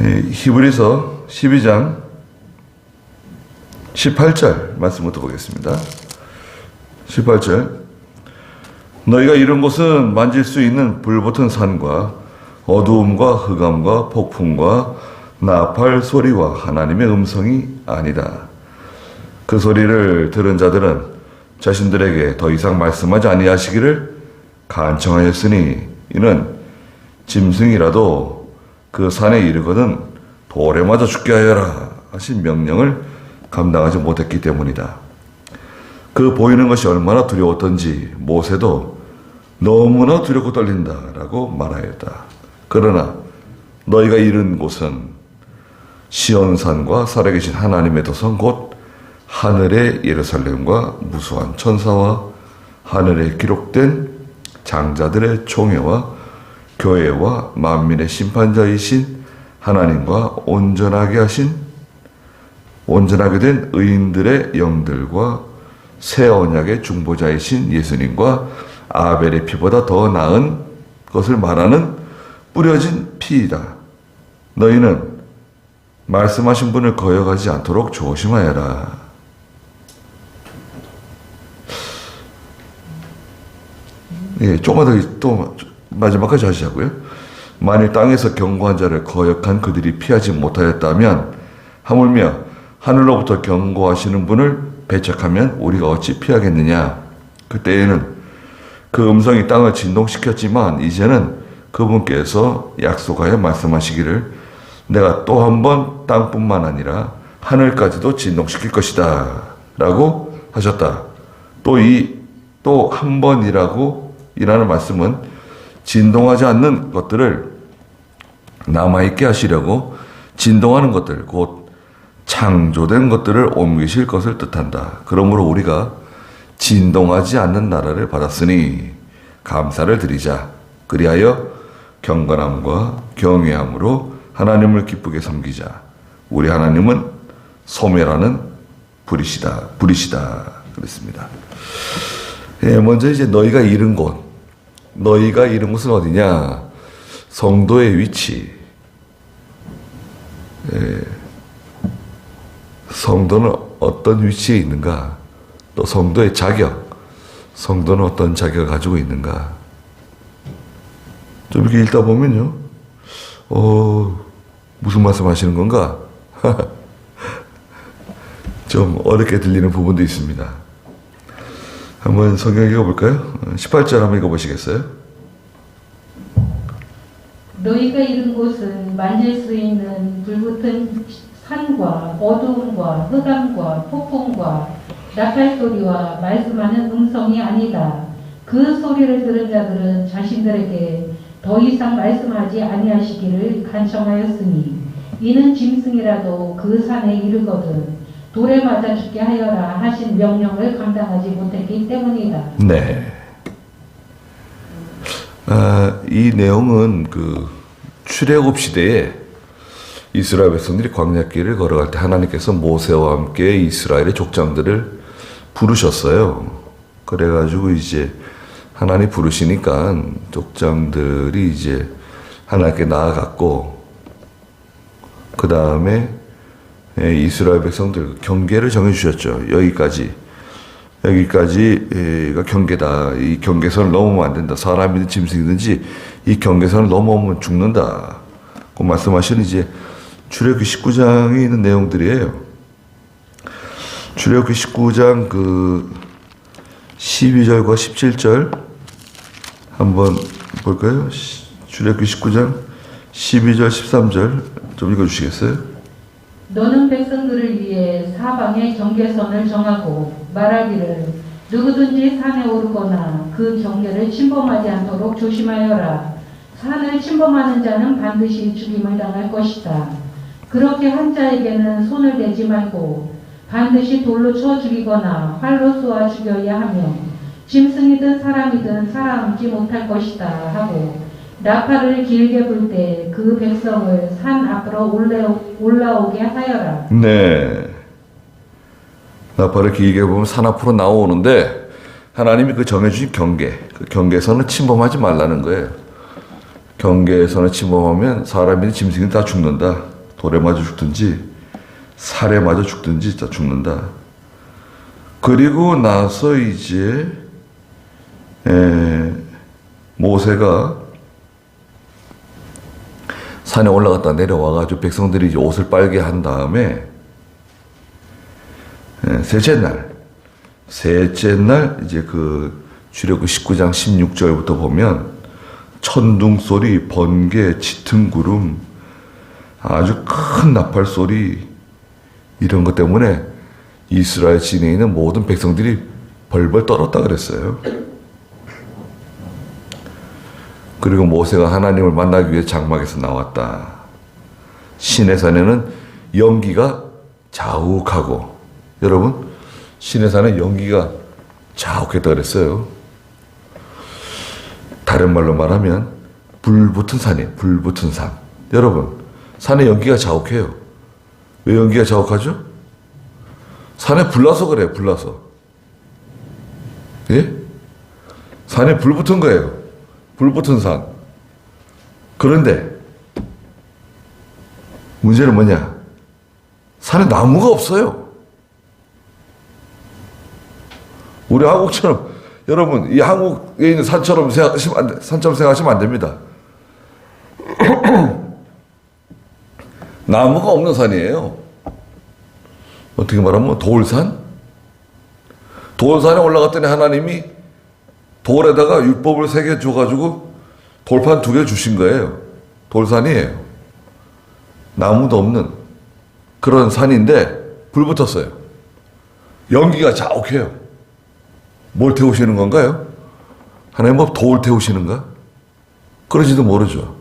히브리서 12장 18절 말씀부터 보겠습니다. 18절 너희가 이른 곳은 만질 수 있는 불붙은 산과 어두움과 흑암과 폭풍과 나팔 소리와 하나님의 음성이 아니다. 그 소리를 들은 자들은 자신들에게 더 이상 말씀하지 아니하시기를 간청하였으니 이는 짐승이라도 그 산에 이르거든 돌에 맞아 죽게 하여라 하신 명령을 감당하지 못했기 때문이다. 그 보이는 것이 얼마나 두려웠던지 모세도 너무나 두렵고 떨린다라고 말하였다. 그러나 너희가 이른 곳은 시온산과 살아계신 하나님의 도성 곧 하늘의 예루살렘과 무수한 천사와 하늘에 기록된 장자들의 총회와 교회와 만민의 심판자이신 하나님과 온전하게 된 의인들의 영들과 새 언약의 중보자이신 예수님과 아벨의 피보다 더 나은 것을 말하는 뿌려진 피이다. 너희는 말씀하신 분을 거역하지 않도록 조심하여라. 조금만 더 마지막까지 하시자고요. 만일 땅에서 경고한 자를 거역한 그들이 피하지 못하였다면 하물며 하늘로부터 경고하시는 분을 배척하면 우리가 어찌 피하겠느냐. 그때에는 그 음성이 땅을 진동시켰지만 이제는 그분께서 약속하여 말씀하시기를 내가 또 한 번 땅뿐만 아니라 하늘까지도 진동시킬 것이다 라고 하셨다. 또 한 번이라고 이라는 말씀은 진동하지 않는 것들을 남아있게 하시려고 진동하는 것들 곧 창조된 것들을 옮기실 것을 뜻한다. 그러므로 우리가 진동하지 않는 나라를 받았으니 감사를 드리자. 그리하여 경건함과 경외함으로 하나님을 기쁘게 섬기자. 우리 하나님은 소멸하는 불이시다. 그랬습니다. 먼저 이제 너희가 이른 곳은 어디냐? 성도의 위치. 성도는 어떤 위치에 있는가? 또 성도의 자격. 성도는 어떤 자격을 가지고 있는가? 좀 이렇게 읽다 보면요. 무슨 말씀 하시는 건가? 좀 어렵게 들리는 부분도 있습니다. 한번 성경 읽어볼까요? 18절 한번 읽어보시겠어요? 너희가 이른 곳은 만질 수 있는 불붙은 산과 어두움과 흑암과 폭풍과 나팔 소리와 말씀하는 음성이 아니다. 그 소리를 들은 자들은 자신들에게 더 이상 말씀하지 아니하시기를 간청하였으니 이는 짐승이라도 그 산에 이르거든 돌에 맞아 죽게 하여라 하신 명령을 감당하지 못했기 때문이다. 네. 이 내용은 그 출애굽 시대에 이스라엘 백성들이 광야길을 걸어갈 때 하나님께서 모세와 함께 이스라엘의 족장들을 부르셨어요. 그래가지고 이제 하나님 부르시니까 족장들이 이제 하나님께 나아갔고, 그 다음에 이스라엘 백성들 경계를 정해주셨죠. 여기까지가 경계다. 이 경계선을 넘으면 안 된다. 사람이든 짐승이든지 이 경계선을 넘어오면 죽는다. 그 말씀하시는 이제 출애굽기 19장에 있는 내용들이에요. 출애굽기 19장 그 12절과 17절 한번 볼까요? 출애굽기 19장 12절 13절 좀 읽어주시겠어요? 너는 백성들을 위해 사방에 경계선을 정하고 말하기를 누구든지 산에 오르거나 그 경계를 침범하지 않도록 조심하여라. 산을 침범하는 자는 반드시 죽임을 당할 것이다. 그렇게 한 자에게는 손을 대지 말고 반드시 돌로 쳐 죽이거나 활로 쏘아 죽여야 하며 짐승이든 사람이든 살아남지 못할 것이다 하고 나팔을 길게 불 때 그 백성을 산 앞으로 올라오게 하여라. 네. 나팔을 길게 보면 산 앞으로 나오는데 하나님이 그 정해주신 경계, 그 경계선을 침범하지 말라는 거예요. 경계선을 침범하면 사람이든 짐승이 다 죽는다. 돌에 맞아 죽든지 살에 맞아 죽든지 다 죽는다. 그리고 나서 이제 모세가 산에 올라갔다 내려와가지고 백성들이 이제 옷을 빨게 한 다음에 셋째 날 이제 그 출애굽기 19장 16절부터 보면 천둥 소리, 번개, 짙은 구름, 아주 큰 나팔 소리 이런 것 때문에 이스라엘 진에 있는 모든 백성들이 벌벌 떨었다 그랬어요. 그리고 모세가 하나님을 만나기 위해 장막에서 나왔다. 시내산에는 연기가 자욱하고, 여러분, 시내산에 연기가 자욱했다 그랬어요. 다른 말로 말하면 불붙은 산이에요. 불붙은 산. 여러분, 산에 연기가 자욱해요. 왜 연기가 자욱하죠? 산에 불나서 그래요. 불나서. 예? 산에 불 붙은 거예요. 불 붙은 산. 그런데 문제는 뭐냐? 산에 나무가 없어요. 우리 한국처럼, 여러분, 이 한국에 있는 산처럼 생각하시면 안 됩니다. 나무가 없는 산이에요. 어떻게 말하면 돌산? 돌산에 올라갔더니 하나님이 돌에다가 율법을 3개 줘가지고 돌판 2개 주신 거예요. 돌산이에요. 나무도 없는 그런 산인데 불 붙었어요. 연기가 자욱해요. 뭘 태우시는 건가요? 하나님 뭐 돌 태우시는가? 그런지도 모르죠.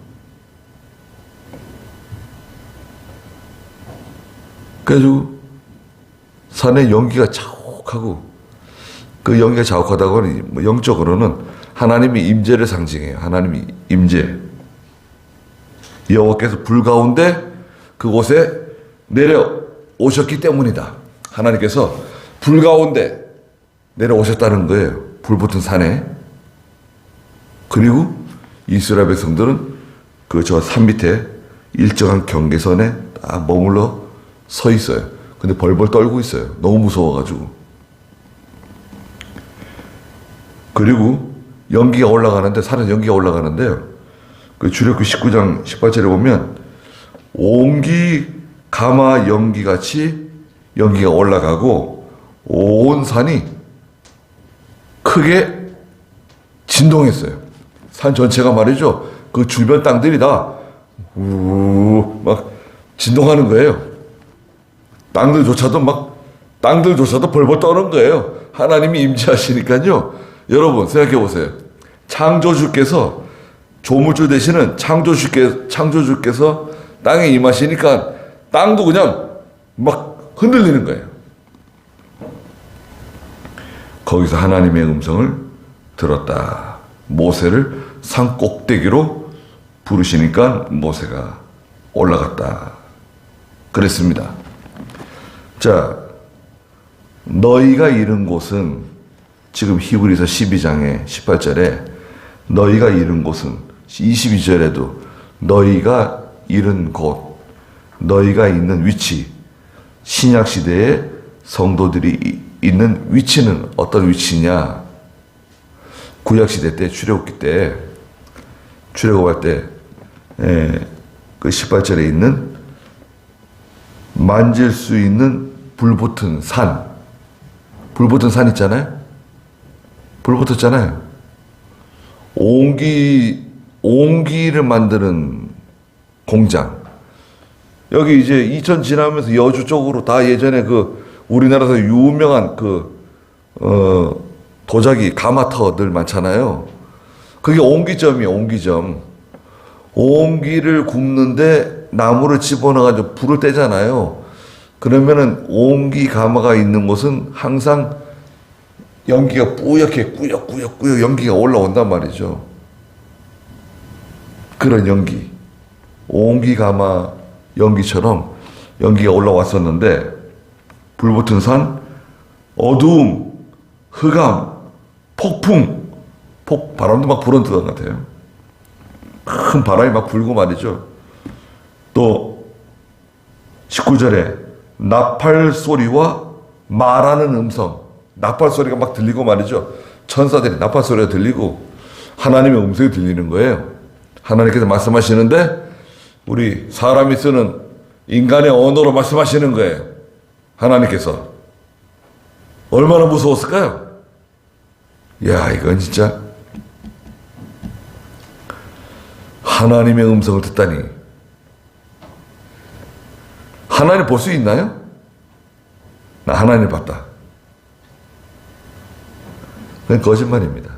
그래가지고 산에 연기가 자욱하고, 그 연기가 자욱하다고 하니 뭐 영적으로는 하나님의 임재를 상징해요. 하나님의 임재. 여호와께서 불 가운데 그곳에 내려오셨기 때문이다. 하나님께서 불 가운데 내려오셨다는 거예요. 불 붙은 산에. 그리고 이스라엘 백성들은 그 저 산 밑에 일정한 경계선에 딱 머물러 서 있어요. 근데 벌벌 떨고 있어요. 너무 무서워가지고. 그리고 연기가 올라가는데, 산에 연기가 올라가는데요. 그 출애굽기 19장 18절에 보면 옹기 가마 연기같이 연기가 올라가고 온 산이 크게 진동했어요. 산 전체가 말이죠. 그 주변 땅들이 다 막 진동하는 거예요. 땅들조차도 벌벌 떠는 거예요. 하나님이 임재하시니까요. 여러분 생각해 보세요. 창조주께서, 조물주 되시는 창조주께서 땅에 임하시니까 땅도 그냥 막 흔들리는 거예요. 거기서 하나님의 음성을 들었다. 모세를 산 꼭대기로 부르시니까 모세가 올라갔다. 그랬습니다. 자, 너희가 이른 곳은, 지금 히브리서 12장의 18절에 너희가 이른 곳은, 22절에도 너희가 이른 곳, 너희가 있는 위치, 신약시대의 성도들이 있는 위치는 어떤 위치냐? 구약시대 때, 출애굽기 때, 출애굽할 때, 그 18절에 있는 만질 수 있는 불붙은 산, 불붙은 산 있잖아요? 불 붙었잖아요. 옹기를 만드는 공장. 여기 이제 이천 지나면서 여주 쪽으로 다 예전에 그 우리나라에서 유명한 도자기 가마터들 많잖아요. 그게 옹기점이에요. 옹기점. 옹기를 굽는데 나무를 집어넣어가지고 불을 떼잖아요. 그러면은 옹기 가마가 있는 곳은 항상 연기가 뿌옇게 꾸역꾸역 연기가 올라온단 말이죠. 그런 연기. 옹기 가마 연기처럼 연기가 올라왔었는데, 불붙은 산, 어두움, 흑암, 폭풍, 바람도 막 불어넣던 것 같아요. 큰 바람이 막 불고 말이죠. 또 19절에 나팔 소리와 말하는 음성, 나팔 소리가 막 들리고 말이죠. 천사들이 나팔 소리가 들리고 하나님의 음성이 들리는 거예요. 하나님께서 말씀하시는데 우리 사람이 쓰는 인간의 언어로 말씀하시는 거예요. 하나님께서. 얼마나 무서웠을까요? 야, 이건 진짜 하나님의 음성을 듣다니. 하나님 볼 수 있나요? 나 하나님 봤다. 그건 거짓말입니다.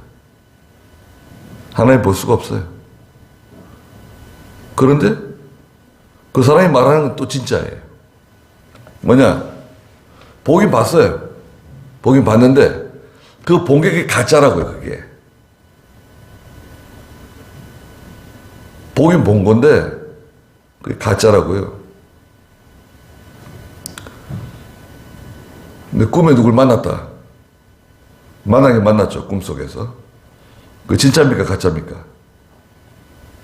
하나님 볼 수가 없어요. 그런데 그 사람이 말하는 건 또 진짜예요. 뭐냐? 보긴 봤어요. 보긴 봤는데 그 본 게 가짜라고요. 그게. 보긴 본 건데 그게 가짜라고요. 근데 꿈에 누굴 만났다. 만나긴 만났죠. 꿈속에서. 그 진짜입니까? 가짜입니까?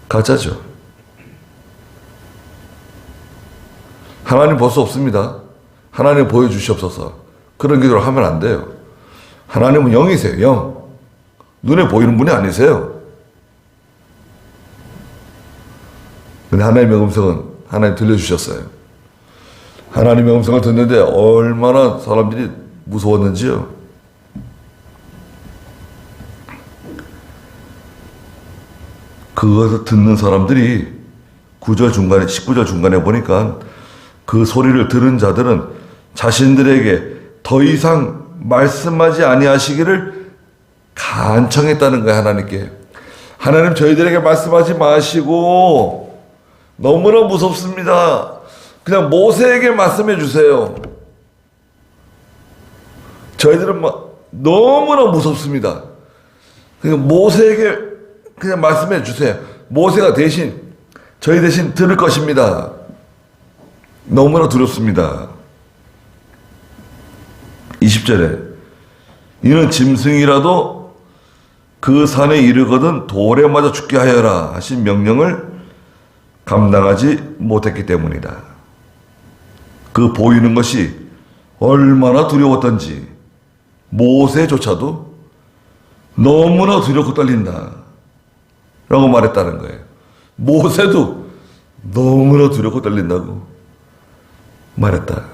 가짜죠. 하나님 볼 수 없습니다. 하나님 보여주시옵소서. 그런 기도를 하면 안 돼요. 하나님은 영이세요. 영. 눈에 보이는 분이 아니세요. 근데 하나님의 음성은 하나님 들려주셨어요. 하나님의 음성을 듣는데 얼마나 사람들이 무서웠는지요. 그것을 듣는 사람들이 9절 중간에 19절 중간에 보니까 그 소리를 들은 자들은 자신들에게 더 이상 말씀하지 아니하시기를 간청했다는 거예요. 하나님께. 하나님 저희들에게 말씀하지 마시고 너무나 무섭습니다. 그냥 모세에게 말씀해 주세요. 저희들은 너무나 무섭습니다. 그냥 모세에게 그냥 말씀해 주세요. 모세가 대신 저희 대신 들을 것입니다. 너무나 두렵습니다. 20절에 이는 짐승이라도 그 산에 이르거든 돌에 맞아 죽게 하여라 하신 명령을 감당하지 못했기 때문이다. 그 보이는 것이 얼마나 두려웠던지 모세조차도 너무나 두렵고 떨린다 라고 말했다는 거예요. 모세도 너무나 두렵고 떨린다고 말했다.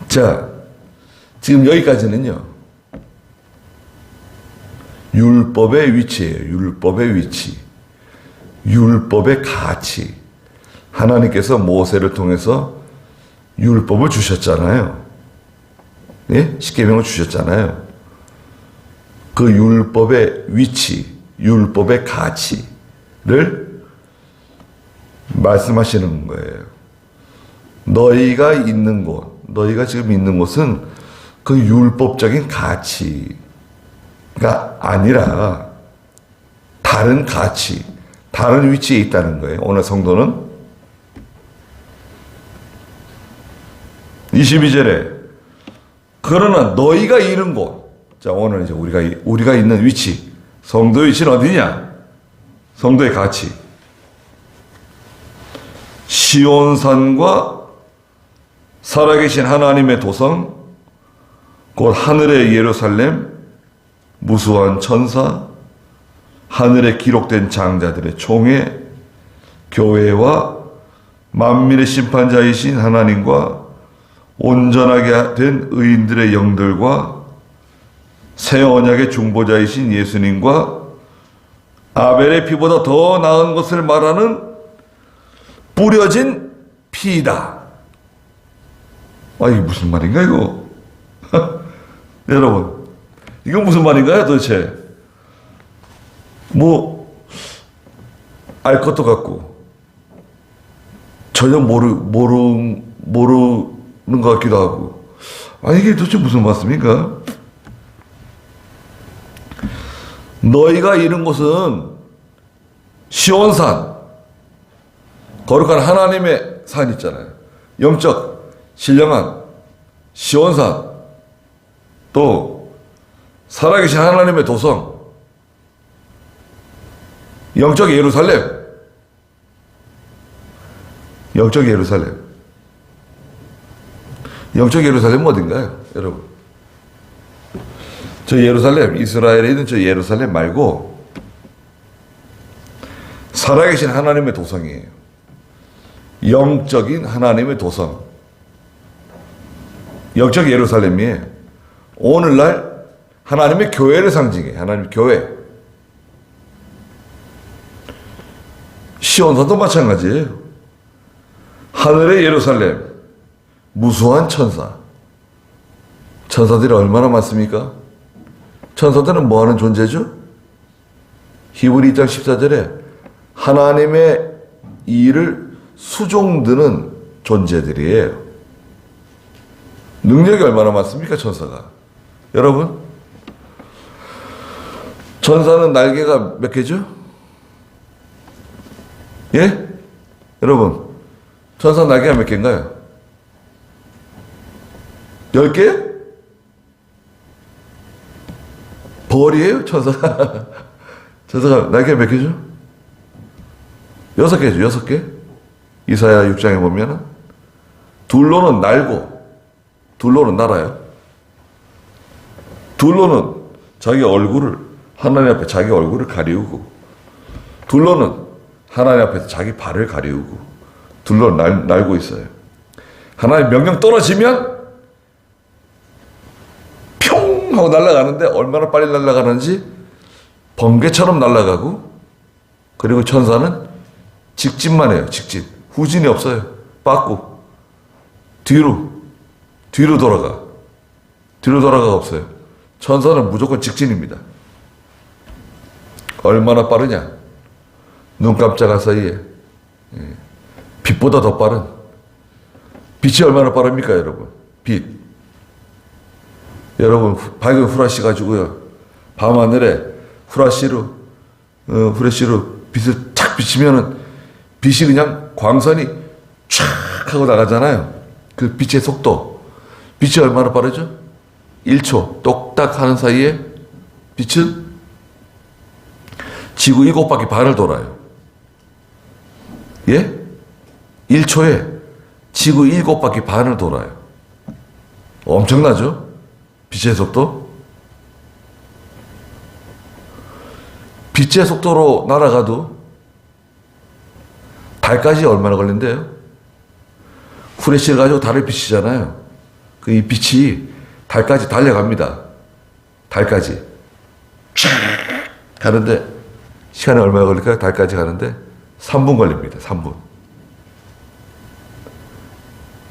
자, 지금 여기까지는요. 율법의 위치예요. 율법의 위치. 율법의 가치. 하나님께서 모세를 통해서 율법을 주셨잖아요. 예? 십계명을 주셨잖아요. 그 율법의 위치, 율법의 가치를 말씀하시는 거예요. 너희가 있는 곳, 너희가 지금 있는 곳은 그 율법적인 가치가 아니라 다른 가치, 다른 위치에 있다는 거예요. 오늘 성도는 22절에 그러나 너희가 있는 곳. 자, 오늘 이제 우리가 있는 위치, 성도의 위치는 어디냐? 성도의 가치. 시온산과 살아계신 하나님의 도성, 곧 하늘의 예루살렘, 무수한 천사, 하늘에 기록된 장자들의 총회, 교회와 만민의 심판자이신 하나님과 온전하게 된 의인들의 영들과 새 언약의 중보자이신 예수님과 아벨의 피보다 더 나은 것을 말하는 뿌려진 피이다. 아, 이게 무슨 말인가 이거? 여러분, 이거 무슨 말인가요 도대체? 알 것도 같고 전혀 모르는 것 같기도 하고. 아, 이게 도대체 무슨 말씀인가? 너희가 이른 곳은 시온산, 거룩한 하나님의 산 있잖아요. 영적 신령한 시온산, 또 살아계신 하나님의 도성, 영적 예루살렘. 영적 예루살렘. 영적 예루살렘은 어딘가요, 여러분? 저 예루살렘, 이스라엘에 있는 저 예루살렘 말고 살아계신 하나님의 도성이에요. 영적인 하나님의 도성. 영적 예루살렘이에요. 오늘날 하나님의 교회를 상징해요. 하나님의 교회. 시온산도 마찬가지예요. 하늘의 예루살렘, 무수한 천사. 천사들이 얼마나 많습니까? 천사들은 뭐하는 존재죠? 히브리 2장 14절에 하나님의 일을 수종드는 존재들이에요. 능력이 얼마나 많습니까, 천사가? 여러분, 천사는 날개가 몇 개죠? 예? 여러분, 천사 날개가 몇 개인가요? 10개? 벌이에요, 천사가? 천사가 날개가 몇 개죠? 6개죠, 6개? 이사야 6장에 보면은, 둘로는 날고, 둘로는 날아요. 둘로는 자기 얼굴을, 하나님 앞에 자기 얼굴을 가리우고, 둘로는 하나님 앞에서 자기 발을 가리우고, 둘로는 날고 있어요. 하나님 명령 떨어지면, 평! 하고 날아가는데, 얼마나 빨리 날아가는지, 번개처럼 날아가고, 그리고 천사는 직진만 해요, 직진. 후진이 없어요. 빠꾸. 뒤로 돌아가. 뒤로 돌아가가 없어요. 천사는 무조건 직진입니다. 얼마나 빠르냐? 눈 깜짝할 사이에 빛보다 더 빠른. 빛이 얼마나 빠릅니까, 여러분? 빛. 여러분, 밝은 후라시 가지고요. 밤하늘에 후레쉬로 빛을 탁 비치면은 빛이 그냥 광선이 촥 하고 나가잖아요. 그 빛의 속도. 빛이 얼마나 빠르죠? 1초 똑딱 하는 사이에 빛은 지구 7바퀴 반을 돌아요. 예? 1초에 지구 7바퀴 반을 돌아요. 엄청나죠? 빛의 속도? 빛의 속도로 날아가도 달까지 얼마나 걸린대요? 후레쉬를 가지고 달을 비치잖아요. 이 빛이 달까지 달려갑니다. 달까지. 쫙 가는데, 시간이 얼마나 걸릴까요? 달까지 가는데, 3분 걸립니다. 3분.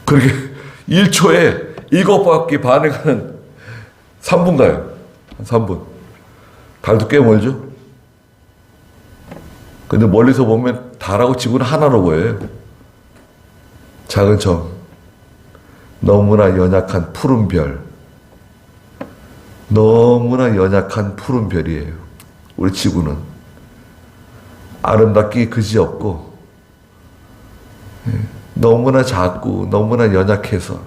그렇게 1초에 7바퀴 반을 가는 3분 가요. 3분. 달도 꽤 멀죠? 근데 멀리서 보면 달하고 지구는 하나로 보여요. 작은 점. 너무나 연약한 푸른 별. 너무나 연약한 푸른 별이에요. 우리 지구는. 아름답기 그지없고, 너무나 작고, 너무나 연약해서,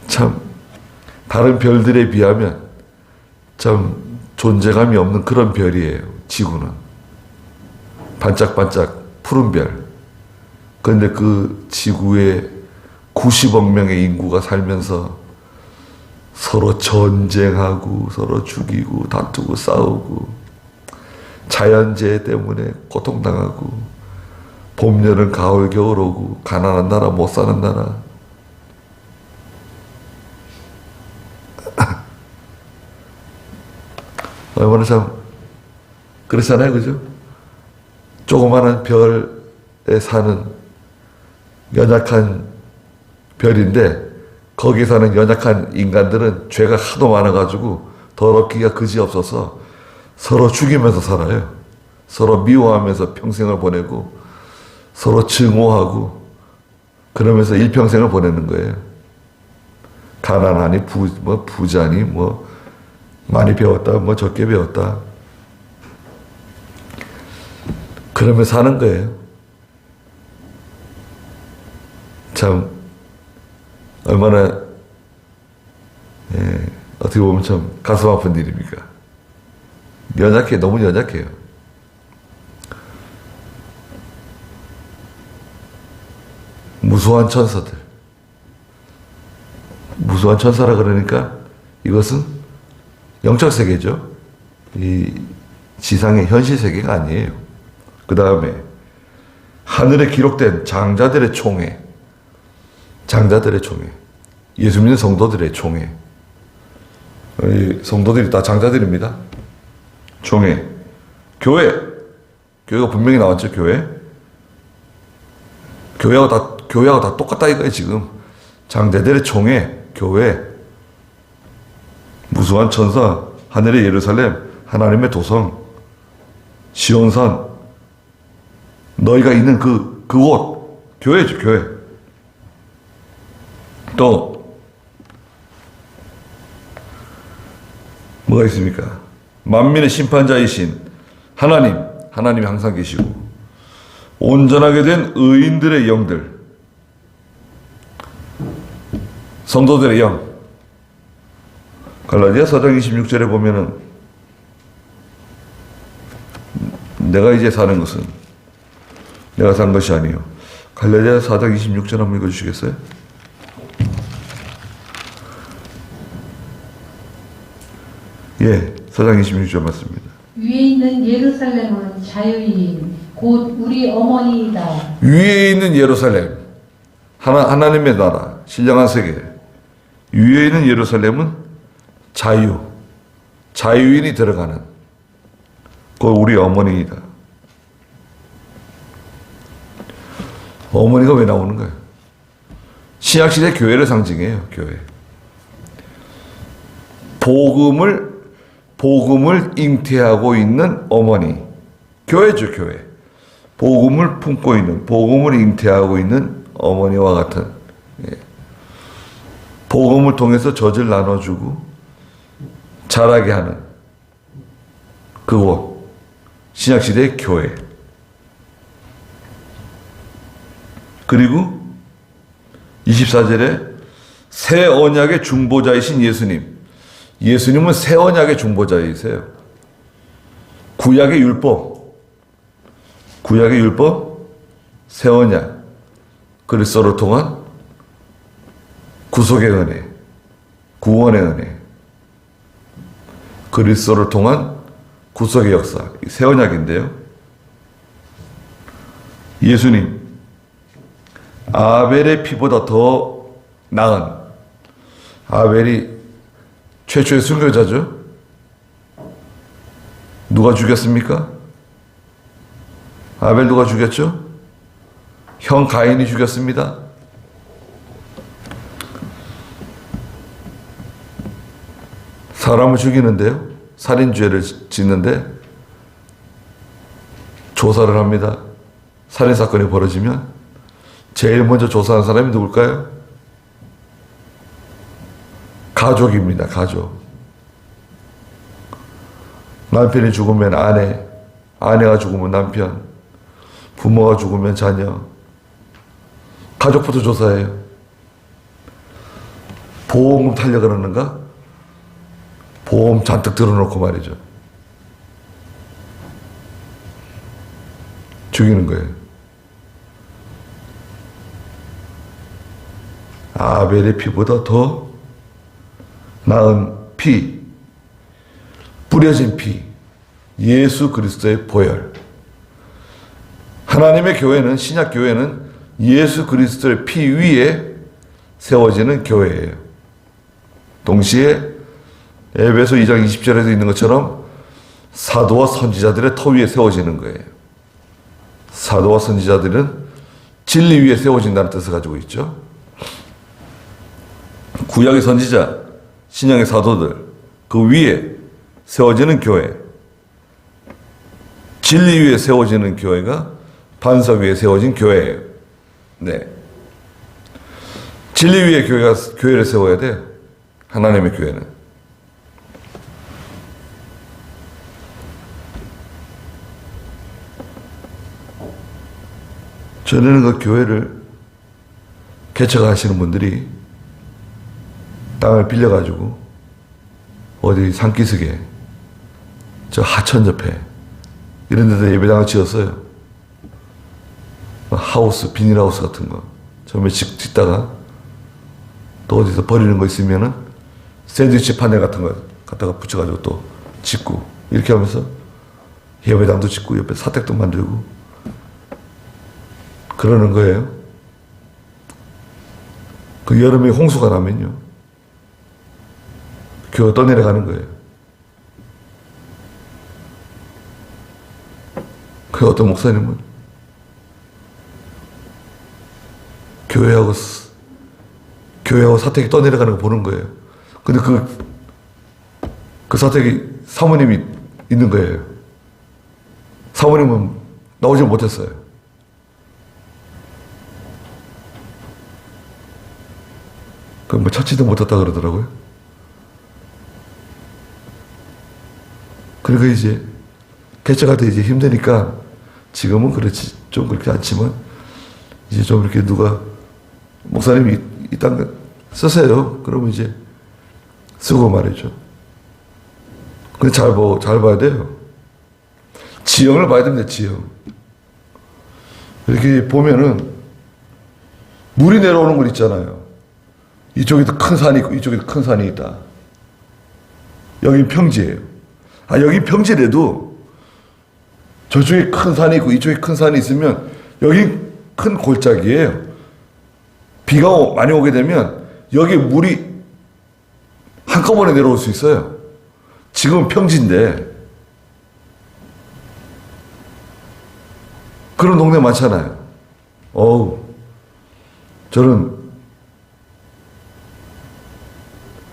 참, 다른 별들에 비하면, 참, 존재감이 없는 그런 별이에요. 지구는. 반짝반짝 푸른 별. 그런데 그 지구에 90억 명의 인구가 살면서 서로 전쟁하고 서로 죽이고 다투고 싸우고 자연재해 때문에 고통당하고 봄, 여름, 가을, 겨울 오고 가난한 나라, 못 사는 나라. 얼마나 참 그렇잖아요, 그죠? 조그마한 별에 사는 연약한 별인데 거기 사는 연약한 인간들은 죄가 하도 많아가지고 더럽기가 그지없어서 서로 죽이면서 살아요. 서로 미워하면서 평생을 보내고 서로 증오하고 그러면서 일평생을 보내는 거예요. 가난하니 부자니 많이 배웠다 적게 배웠다 그러면서 사는 거예요. 참 얼마나 어떻게 보면 참 가슴 아픈 일입니까? 너무 연약해요. 무수한 천사들. 무수한 천사라 그러니까 이것은 영적 세계죠. 이 지상의 현실 세계가 아니에요. 그 다음에 하늘에 기록된 장자들의 총회. 장자들의 총회. 예수 믿는 성도들의 총회. 이 성도들이 다 장자들입니다. 총회. 교회. 교회가 분명히 나왔죠, 교회. 교회하고 다 똑같다 이거예요, 지금. 장자들의 총회, 교회. 무수한 천사, 하늘의 예루살렘, 하나님의 도성, 시온산, 너희가 있는 그곳, 교회죠, 교회. 또, 뭐가 있습니까? 만민의 심판자이신 하나님이 항상 계시고, 온전하게 된 의인들의 영들, 성도들의 영. 갈라디아 4장 26절에 보면은 내가 이제 사는 것은 내가 산 것이 아니요. 갈라디아 4장 26절 한번 읽어주시겠어요? 예, 4장 26절 맞습니다. 위에 있는 예루살렘은 자유인 곧 우리 어머니이다. 위에 있는 예루살렘, 하나님의 나라, 신령한 세계. 위에 있는 예루살렘은 자유인이 들어가는 그 우리 어머니이다. 어머니가 왜 나오는 거예요? 신약시대 교회를 상징해요, 교회. 복음을 잉태하고 있는 어머니. 교회죠, 교회. 복음을 품고 있는, 복음을 잉태하고 있는 어머니와 같은, 예. 복음을 통해서 젖을 나눠주고 자라게 하는 그곳, 신약시대의 교회. 그리고 24절에 새 언약의 중보자이신 예수님. 예수님은 새 언약의 중보자이세요. 구약의 율법, 새 언약, 그리스도로 통한 구속의 은혜, 구원의 은혜, 그리스도를 통한 구속의 역사, 새 언약인데요. 예수님, 아벨의 피보다 더 나은, 아벨이 최초의 순교자죠. 누가 죽였습니까? 아벨 누가 죽였죠? 형 가인이 죽였습니다. 사람을 죽이는데요. 살인죄를 짓는데 조사를 합니다. 살인사건이 벌어지면 제일 먼저 조사하는 사람이 누굴까요? 가족입니다. 가족. 남편이 죽으면 아내가 죽으면 남편, 부모가 죽으면 자녀. 가족부터 조사해요. 보험금 타려 그러는가? 보험 잔뜩 들어놓고 말이죠. 죽이는 거예요. 아벨의 피보다 더 나은 피, 뿌려진 피, 예수 그리스도의 보혈. 하나님의 교회는, 신약 교회는 예수 그리스도의 피 위에 세워지는 교회예요. 동시에 에베소 2장 20절에도 있는 것처럼 사도와 선지자들의 터 위에 세워지는 거예요. 사도와 선지자들은 진리 위에 세워진다는 뜻을 가지고 있죠. 구약의 선지자, 신약의 사도들, 그 위에 세워지는 교회, 진리 위에 세워지는 교회가 반석 위에 세워진 교회예요. 네. 진리 위에 교회를 세워야 돼요. 하나님의 교회는. 전에는 그 교회를 개척하시는 분들이 땅을 빌려가지고 어디 산기슭에 저 하천 옆에 이런 데다 예배당을 지었어요. 하우스, 비닐하우스 같은 거. 처음에 짓다가 또 어디서 버리는 거 있으면은 샌드위치 판넬 같은 거 갖다가 붙여가지고 또 짓고 이렇게 하면서 예배당도 짓고 옆에 사택도 만들고 그러는 거예요. 그 여름에 홍수가 나면요. 교회 떠내려가는 거예요. 그 어떤 목사님은 교회하고 사택이 떠내려가는 거 보는 거예요. 근데 그 사택이 사모님이 있는 거예요. 사모님은 나오지 못했어요. 뭐 찾지도 못했다 그러더라고요. 그러니까 이제 개척할 때 이제 힘드니까 지금은 그렇지 좀 그렇게 않지만 이제 좀 이렇게 누가 목사님이 이 땅 쓰세요. 그러면 이제 쓰고 말이죠. 근데 잘 봐야 돼요. 지형을 봐야 됩니다. 지형. 이렇게 보면은 물이 내려오는 걸 있잖아요. 이쪽에도 큰 산이 있고 이쪽에도 큰 산이 있다. 여기 평지예요. 여기 평지래도 저쪽에 큰 산이 있고 이쪽에 큰 산이 있으면 여기 큰 골짜기예요. 비가 많이 오게 되면 여기 물이 한꺼번에 내려올 수 있어요. 지금은 평지인데 그런 동네 많잖아요. 저는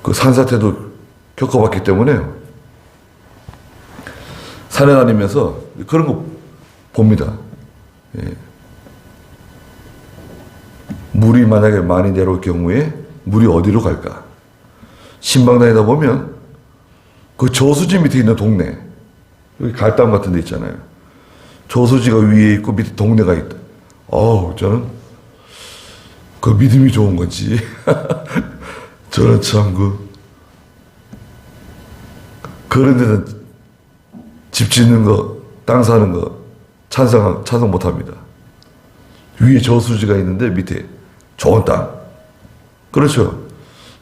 그 산사태도 겪어봤기 때문에 산에 다니면서 그런 거 봅니다. 예. 물이 만약에 많이 내려올 경우에 물이 어디로 갈까? 신방 다니다 보면 그 저수지 밑에 있는 동네, 여기 갈담 같은 데 있잖아요. 저수지가 위에 있고 밑에 동네가 있다. 저는 그 믿음이 좋은 건지 저는 참 그런 데는 집 짓는 거, 땅 사는 거 찬성 못 합니다. 위에 저수지가 있는데 밑에 좋은 땅. 그렇죠.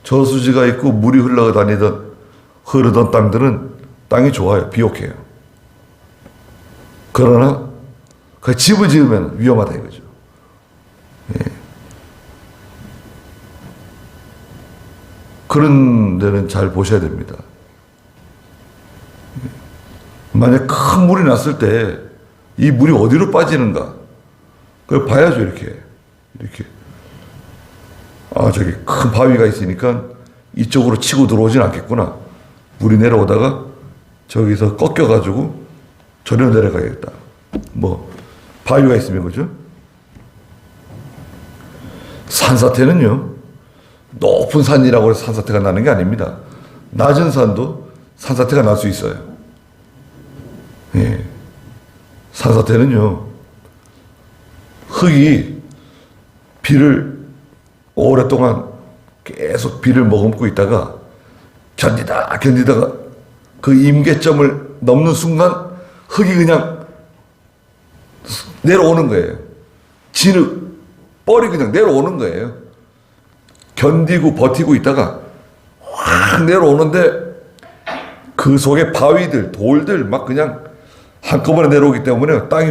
저수지가 있고 물이 흐르던 땅들은 땅이 좋아요. 비옥해요. 그러나 그 집을 지으면 위험하다 이거죠. 예. 그런 데는 잘 보셔야 됩니다. 만약 큰 물이 났을 때 이 물이 어디로 빠지는가 그걸 봐야죠. 이렇게 저기 큰 바위가 있으니까 이쪽으로 치고 들어오진 않겠구나. 물이 내려오다가 저기서 꺾여가지고 저리로 내려가겠다. 바위가 있으면 그죠? 산사태는요, 높은 산이라고 해서 산사태가 나는 게 아닙니다. 낮은 산도 산사태가 날 수 있어요. 예. 산사태는요, 흙이 비를 오랫동안 계속 비를 머금고 있다가 견디다가 그 임계점을 넘는 순간 흙이 그냥 내려오는 거예요. 뻘이 그냥 내려오는 거예요. 견디고 버티고 있다가 확 내려오는데 그 속에 바위들, 돌들 막 그냥 한꺼번에 내려오기 때문에 땅이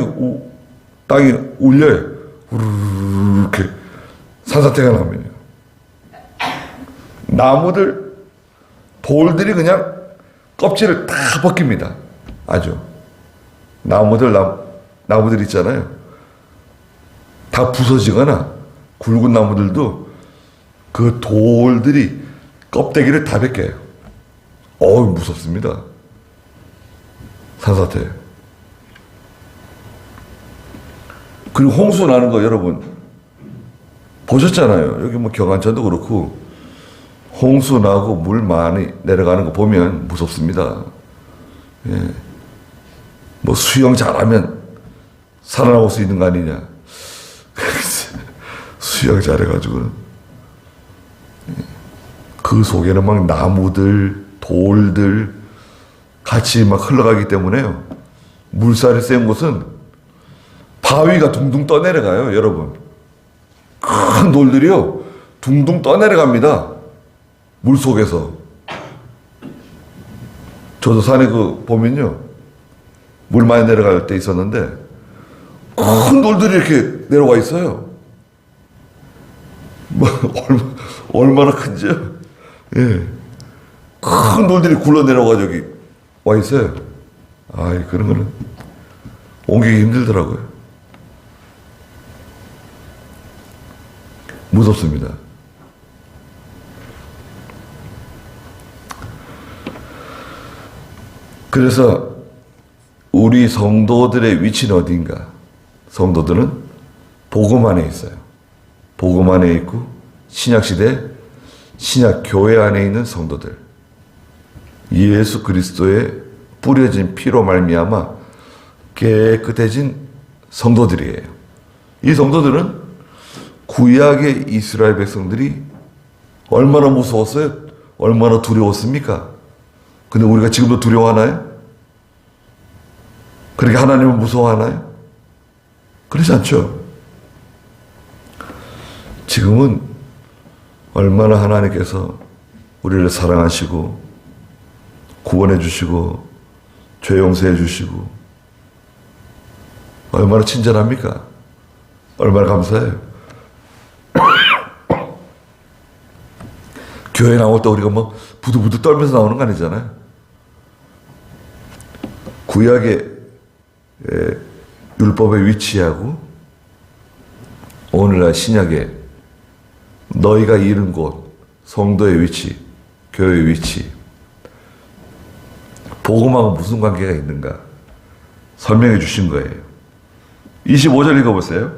울려요. 우르르 이렇게 산사태가 나면요. 나무들, 돌들이 그냥 껍질을 다 벗깁니다. 아주. 나무들 있잖아요. 다 부서지거나 굵은 나무들도 그 돌들이 껍데기를 다 벗겨요. 무섭습니다. 산사태. 그리고 홍수 나는 거 여러분 보셨잖아요. 여기 경안천도 그렇고 홍수 나고 물 많이 내려가는 거 보면 무섭습니다. 예. 수영 잘하면 살아나올 수 있는 거 아니냐. 수영 잘해가지고 그 속에는 막 나무들, 돌들 같이 막 흘러가기 때문에요. 물살이 센 곳은 바위가 둥둥 떠내려가요, 여러분. 큰 돌들이요 둥둥 떠내려갑니다. 물 속에서. 저도 산에 보면요 물 많이 내려갈 때 있었는데 큰 돌들이 이렇게 내려와 있어요. 뭐 얼마나 큰지요? 예, 큰 돌들이 굴러 내려와 저기 와 있어요. 아이 그런 거는 옮기기 힘들더라고요. 무섭습니다. 그래서 우리 성도들의 위치는 어디인가? 성도들은 복음 안에 있어요. 복음 안에 있고 신약시대 신약교회 안에 있는 성도들, 예수 그리스도의 뿌려진 피로 말미암아 깨끗해진 성도들이에요. 이 성도들은 구약의 이스라엘 백성들이 얼마나 무서웠어요? 얼마나 두려웠습니까? 근데 우리가 지금도 두려워하나요? 그렇게 하나님을 무서워하나요? 그렇지 않죠. 지금은 얼마나 하나님께서 우리를 사랑하시고 구원해 주시고 죄 용서해 주시고 얼마나 친절합니까? 얼마나 감사해요. 교회 나올 때 우리가 뭐 부들부들 떨면서 나오는 거 아니잖아요. 구약의 율법의 위치하고 오늘날 신약의 너희가 이른 곳, 성도의 위치, 교회의 위치, 복음하고 무슨 관계가 있는가 설명해 주신 거예요. 25절 읽어보세요.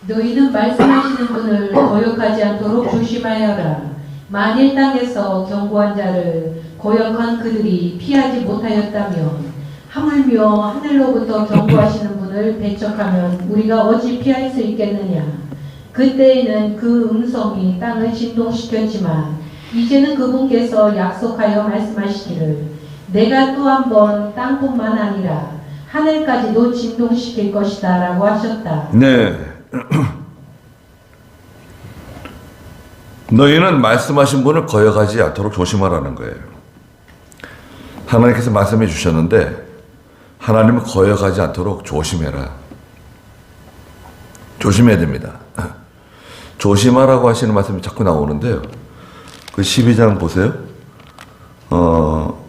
너희는 말씀하시는 분을 거역하지 않도록 조심하여라. 만일 땅에서 경고한 자를 거역한 그들이 피하지 못하였다면 하물며 하늘로부터 경고하시는 분을 배척하면 우리가 어찌 피할 수 있겠느냐. 그때에는 그 음성이 땅을 진동시켰지만 이제는 그분께서 약속하여 말씀하시기를 내가 또 한 번 땅뿐만 아니라 하늘까지도 진동시킬 것이다 라고 하셨다. 네. 너희는 말씀하신 분을 거역하지 않도록 조심하라는 거예요. 하나님께서 말씀해 주셨는데 하나님을 거역하지 않도록 조심해라. 조심해야 됩니다. 조심하라고 하시는 말씀이 자꾸 나오는데요. 그 12장 보세요.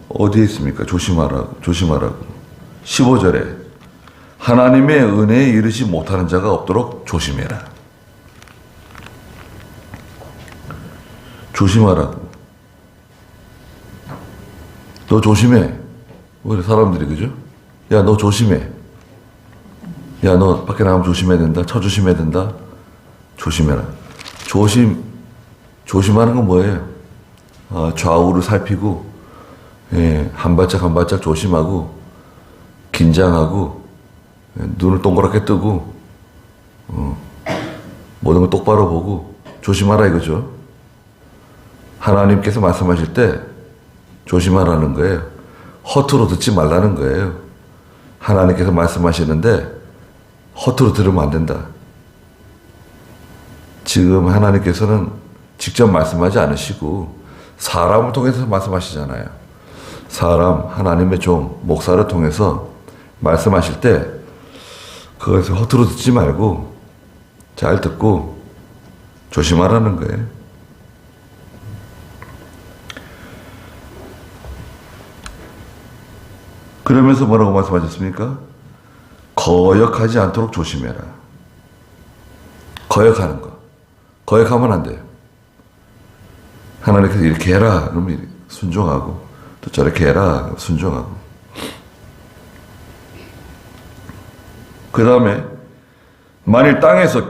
어디에 있습니까? 조심하라고. 15절에 하나님의 은혜에 이르지 못하는 자가 없도록 조심해라. 조심하라고. 너 조심해. 우리 사람들이 그죠? 야, 너 조심해. 야, 너 밖에 나가면 조심해야 된다. 쳐 조심해야 된다. 조심해라. 조심하는 건 뭐예요? 좌우를 살피고, 예, 한 발짝 한 발짝 조심하고, 긴장하고, 눈을 동그랗게 뜨고, 모든 걸 똑바로 보고, 조심하라 이거죠. 하나님께서 말씀하실 때 조심하라는 거예요. 허투루 듣지 말라는 거예요. 하나님께서 말씀하시는데 허투루 들으면 안 된다. 지금 하나님께서는 직접 말씀하지 않으시고 사람을 통해서 말씀하시잖아요. 사람, 하나님의 종, 목사를 통해서 말씀하실 때 그것을 허투루 듣지 말고 잘 듣고 조심하라는 거예요. 그러면서 뭐라고 말씀하셨습니까? 거역하지 않도록 조심해라. 거역하는 거. 거역하면 안 돼요. 하나님께서 이렇게 해라. 그러면 순종하고 또 저렇게 해라. 순종하고. 그 다음에 만일 땅에서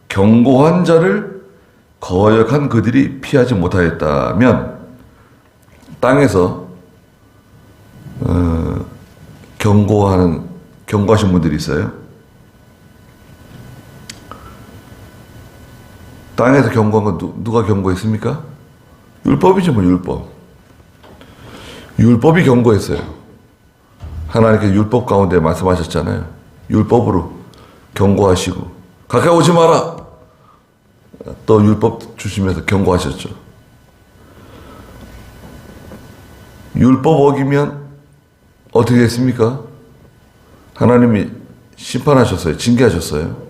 경고한 자를 거역한 그들이 피하지 못하였다면 땅에서 경고하신 분들이 있어요. 땅에서 경고한 건 누가 경고했습니까? 율법이죠, 뭐, 율법. 율법이 경고했어요. 하나님께서 율법 가운데 말씀하셨잖아요. 율법으로 경고하시고, 가까이 오지 마라! 또 율법 주시면서 경고하셨죠. 율법 어기면 어떻게 했습니까? 하나님이 심판하셨어요. 징계하셨어요.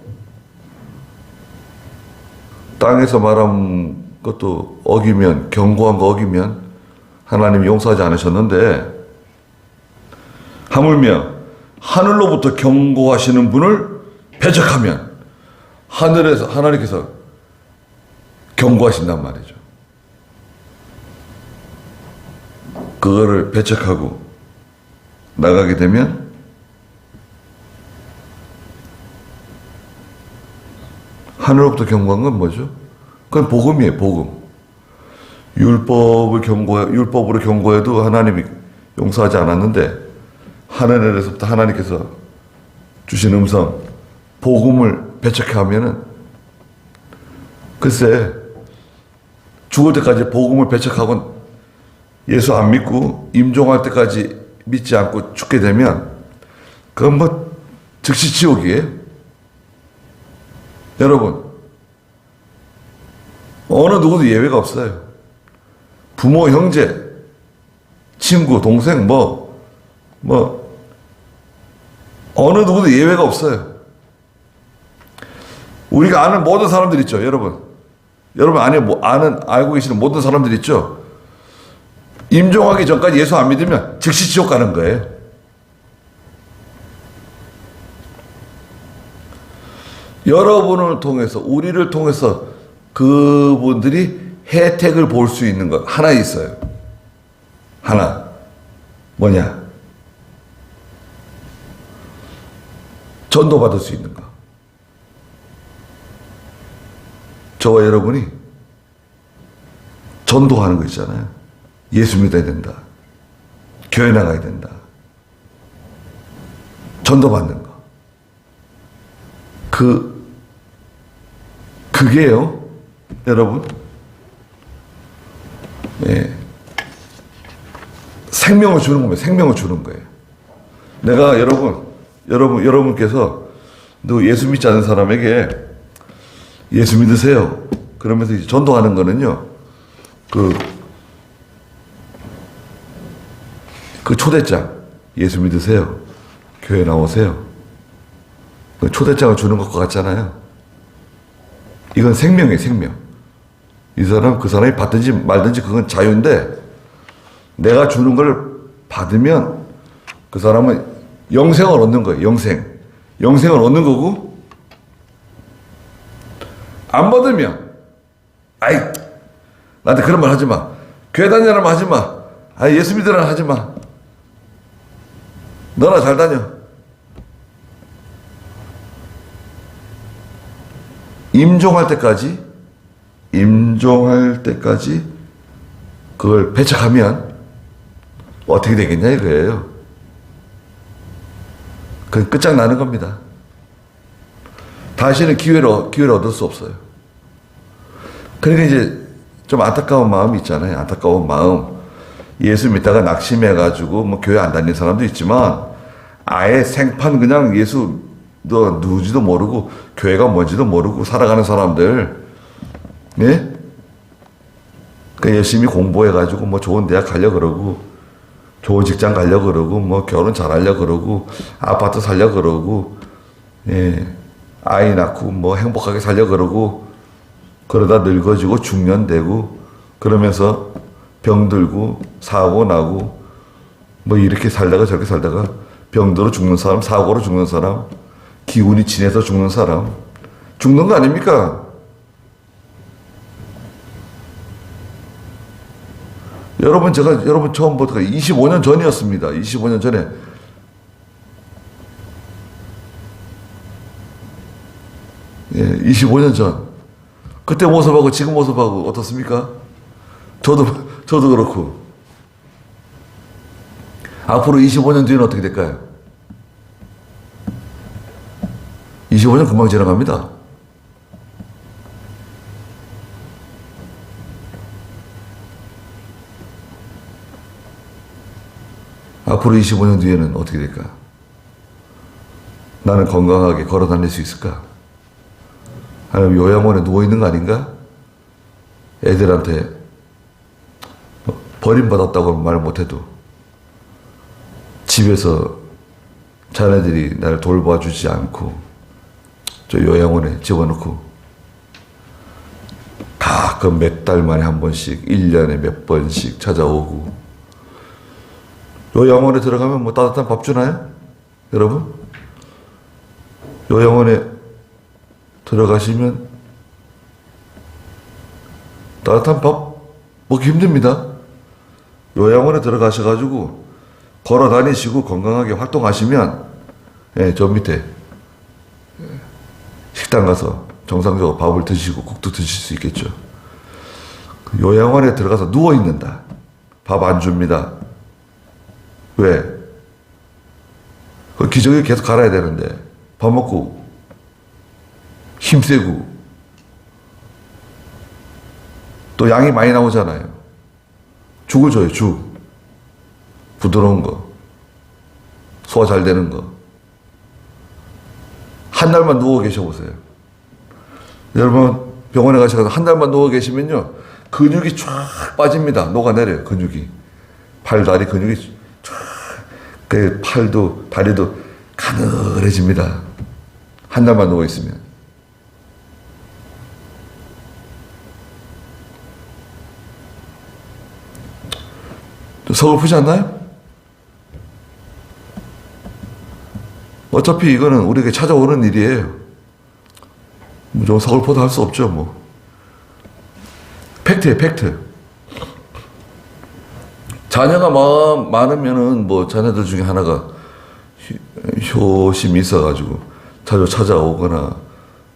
땅에서 말한 것도 어기면, 경고한 거 어기면 하나님이 용서하지 않으셨는데, 하물며 하늘로부터 경고하시는 분을 배척하면 하늘에서 하나님께서 경고하신단 말이죠. 그거를 배척하고 나가게 되면 하늘로부터 경고한 건 뭐죠? 그건 복음이에요, 복음. 율법으로 경고해도 하나님이 용서하지 않았는데, 하늘에서부터 하나님께서 주신 음성, 복음을 배척하면은, 글쎄, 죽을 때까지 복음을 배척하고 예수 안 믿고 임종할 때까지 믿지 않고 죽게 되면, 그건 뭐 즉시 지옥이에요. 여러분, 어느 누구도 예외가 없어요. 부모, 형제, 친구, 동생, 어느 누구도 예외가 없어요. 우리가 아는 모든 사람들 있죠, 여러분. 여러분 알고 계시는 모든 사람들 있죠? 임종하기 전까지 예수 안 믿으면 즉시 지옥 가는 거예요. 여러분을 통해서, 우리를 통해서 그분들이 혜택을 볼 수 있는 것 하나 있어요. 하나. 뭐냐? 전도받을 수 있는 거. 저와 여러분이 전도하는 거 있잖아요. 예수 믿어야 된다. 교회 나가야 된다. 전도받는 거. 그게요, 여러분. 예. 생명을 주는 겁니다. 생명을 주는 거예요. 내가 여러분께서 너 예수 믿지 않는 사람에게 예수 믿으세요. 그러면서 이제 전도하는 거는요, 그 초대장, 예수 믿으세요. 교회 나오세요. 그 초대장을 주는 것과 같잖아요. 이건 생명이에요, 생명. 그 사람이 받든지 말든지 그건 자유인데, 내가 주는 걸 받으면 그 사람은 영생을 얻는 거예요, 영생을 얻는 거고, 안 받으면, 나한테 그런 말 하지 마. 교회 다니라면 하지 마. 예수 믿으라면 하지 마. 너나 잘 다녀. 임종할 때까지 그걸 배척하면 어떻게 되겠냐 이거예요. 그건 끝장나는 겁니다. 다시는 기회를 얻을 수 없어요. 그러니까 이제 좀 안타까운 마음이 있잖아요. 안타까운 마음. 예수 믿다가 낙심해가지고 뭐 교회 안 다니는 사람도 있지만, 아예 생판 그냥 예수 너 누구지도 모르고 교회가 뭔지도 모르고 살아가는 사람들, 예? 그 열심히 공부해가지고 뭐 좋은 대학 가려 그러고, 좋은 직장 가려 그러고, 뭐 결혼 잘하려 그러고, 아파트 살려 그러고, 예, 아이 낳고 뭐 행복하게 살려 그러고, 그러다 늙어지고 중년되고, 그러면서 병들고 사고 나고 뭐 이렇게 살다가 저렇게 살다가 병들어 죽는 사람, 사고로 죽는 사람, 기운이 진해서 죽는 사람, 죽는 거 아닙니까? 여러분, 여러분 처음 보다가 25년 전이었습니다. 25년 전에. 예, 25년 전. 그때 모습하고 지금 모습하고 어떻습니까? 저도 그렇고. 앞으로 25년 뒤에는 어떻게 될까요? 25년 금방 지나갑니다. 앞으로 25년 뒤에는 어떻게 될까? 나는 건강하게 걸어 다닐 수 있을까? 아니면 요양원에 누워있는 거 아닌가? 애들한테 버림받았다고 말 못해도 집에서 자네들이 날 돌봐주지 않고 저 요양원에 집어넣고 가끔 몇 달 만에 한 번씩 1년에 몇 번씩 찾아오고 요양원에 들어가면 뭐 따뜻한 밥 주나요? 여러분? 요양원에 들어가시면 따뜻한 밥 먹기 힘듭니다. 요양원에 들어가셔가지고 걸어 다니시고 건강하게 활동하시면, 예, 저 밑에 식당 가서 정상적으로 밥을 드시고 국도 드실 수 있겠죠. 요양원에 들어가서 누워 있는다. 밥 안 줍니다. 왜? 그 기저귀 계속 갈아야 되는데 밥 먹고 힘세고 또 양이 많이 나오잖아요. 죽을 줘요, 죽. 부드러운 거. 소화 잘 되는 거. 한 달만 누워 계셔보세요. 여러분 병원에 가셔서 한 달만 누워 계시면요. 근육이 쫙 빠집니다. 녹아내려요, 근육이. 팔, 다리 근육이 쫙. 그 팔도, 다리도 가늘해집니다. 한 달만 누워 있으면. 서글프지 않나요? 어차피 이거는 우리에게 찾아오는 일이에요. 좀 서글퍼도 할 수 없죠, 뭐. 팩트예요, 팩트. 자녀가 많으면은 뭐 자녀들 중에 하나가 효심이 있어가지고 자주 찾아오거나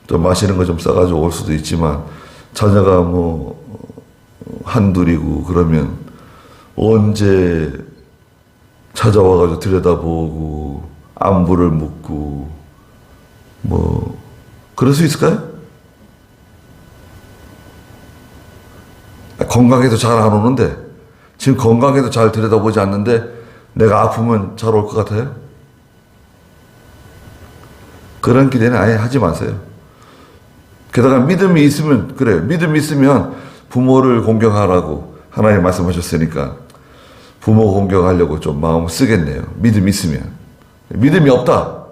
좀 마시는 거 좀 싸가지고 올 수도 있지만 자녀가 뭐 한둘이고 그러면 언제 찾아와가지고 들여다보고 안부를 묻고 뭐 그럴 수 있을까요? 건강해도 잘 안 오는데 지금 건강해도 잘 들여다보지 않는데 내가 아프면 잘 올 것 같아요? 그런 기대는 아예 하지 마세요. 게다가 믿음이 있으면 그래요. 믿음이 있으면 부모를 공경하라고 하나님 말씀하셨으니까 부모 공경하려고 좀 마음을 쓰겠네요. 믿음이 있으면. 믿음이 없다.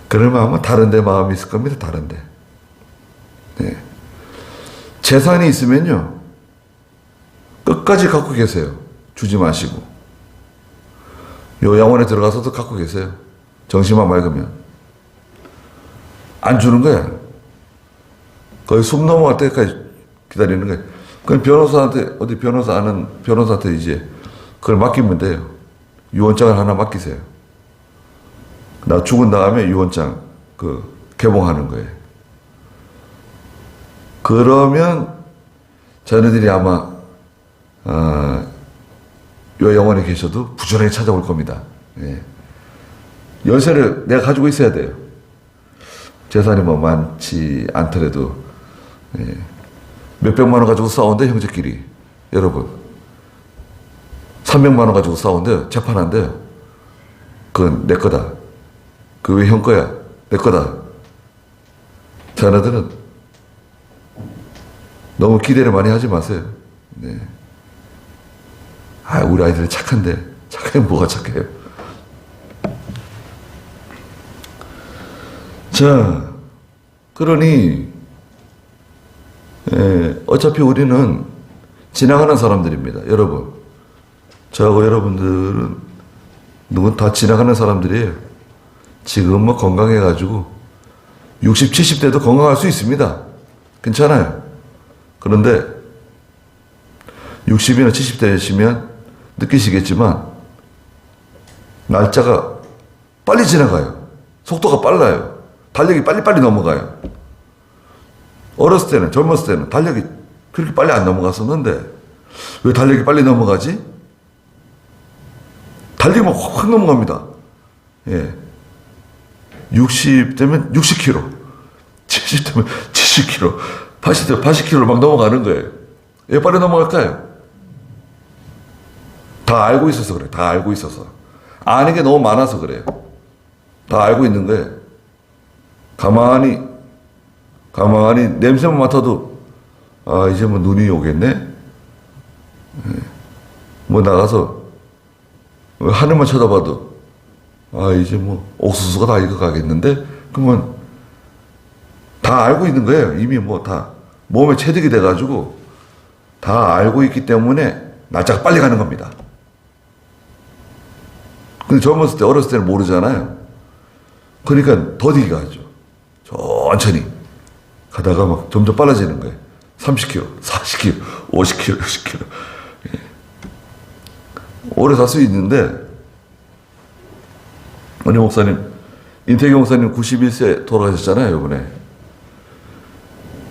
그럴 마음은 다른데 마음이 있을 겁니다. 다른데. 네. 재산이 있으면요. 끝까지 갖고 계세요. 주지 마시고. 요양원에 들어가서도 갖고 계세요. 정신만 맑으면. 안 주는 거야. 거의 숨 넘어갈 때까지 기다리는 거야. 그럼 변호사한테, 어디 변호사 아는 변호사한테 이제 그걸 맡기면 돼요. 유언장을 하나 맡기세요. 나 죽은 다음에 유언장 개봉하는 거예요. 그러면 자녀들이 아마 요양원에 계셔도 부지런히 찾아올 겁니다. 예. 열쇠를 내가 가지고 있어야 돼요. 재산이 뭐 많지 않더라도 예. 몇백만 원 가지고 싸운대 형제끼리. 여러분 300만 원 가지고 싸운대요. 재판한대요. 그건 내 거다. 그 왜 형 거야? 내 거다. 자녀들은 너무 기대를 많이 하지 마세요. 네. 아, 우리 아이들은 착한데. 착하게 뭐가 착해요? 자, 그러니 어차피 우리는 지나가는 사람들입니다. 여러분. 저하고 여러분들은 누군 다 지나가는 사람들이에요. 지금 뭐 건강해가지고 60, 70대도 건강할 수 있습니다. 괜찮아요. 그런데 60이나 70대시면 느끼시겠지만 날짜가 빨리 지나가요. 속도가 빨라요. 달력이 빨리빨리 넘어가요. 어렸을 때는, 젊었을 때는 달력이 그렇게 빨리 안 넘어갔었는데 왜 달력이 빨리 넘어가지? 달리면 확 넘어갑니다. 예. 60 되면 60km, 70 되면 70km, 80 되면 80km를 막 넘어가는 거예요. 왜 빨리 넘어갈까요? 다 알고 있어서 그래요. 다 알고 있어서. 아는 게 너무 많아서 그래요. 다 알고 있는 거예요. 가만히 냄새만 맡아도 아 이제 뭐 눈이 오겠네. 예. 뭐 나가서 하늘만 쳐다봐도 아 이제 뭐 옥수수가 다 익어가겠는데 그러면 다 알고 있는 거예요. 이미 뭐 다 몸에 체득이 돼가지고 다 알고 있기 때문에 날짜가 빨리 가는 겁니다. 근데 젊었을 때 어렸을 때는 모르잖아요. 그러니까 더디게 가죠. 천천히 가다가 막 점점 빨라지는 거예요. 30km, 40km, 50km, 60km. 예. 오래 살 수 있는데 은혜 목사님, 인태경 목사님 91세 돌아가셨잖아요, 이번에.